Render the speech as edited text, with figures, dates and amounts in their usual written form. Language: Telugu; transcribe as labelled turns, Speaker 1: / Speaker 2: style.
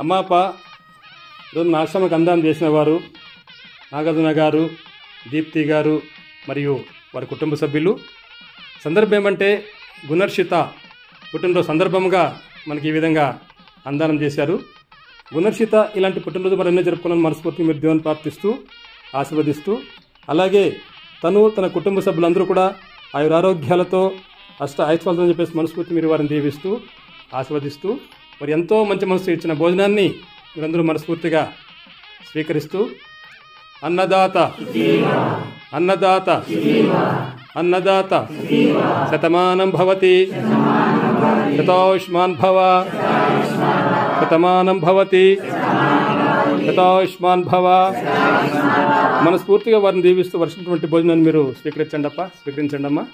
Speaker 1: అమ్మాప ఈరోజు నా ఆశ్రమకు అందాన్ని చేసిన వారు నాగార్జున గారు, దీప్తి గారు మరియు వారి కుటుంబ సభ్యులు. సందర్భం ఏమంటే గుణర్షిత పుట్టినరోజు సందర్భంగా మనకి ఈ విధంగా అందానం చేశారు. గుణర్షిత ఇలాంటి పుట్టినరోజు మరెన్నో జరుపుకోవాలని మనస్ఫూర్తి మీరు దేవుని ప్రార్థిస్తూ ఆశీర్వదిస్తూ, అలాగే తన కుటుంబ సభ్యులందరూ కూడా ఆయురారోగ్యాలతో ఐశ్వర్యాలతో చెప్పేసి మనస్ఫూర్తి మీరు వారిని దీవిస్తూ ఆశీర్వదిస్తూ, మరి ఎంతో మంచి మనసు ఇచ్చిన భోజనాన్ని మీరందరూ మనస్ఫూర్తిగా స్వీకరిస్తూ అన్నదాత అన్నదాత అన్నదాత శతమానం భవతి శతాయుష్మాన్ భవ శతమానం భవతి శతాయుష్మాన్ భవ. మనస్ఫూర్తిగా వారిని దీవిస్తూ వర్షించినటువంటి భోజనాన్ని మీరు స్వీకరించండి అమ్మా.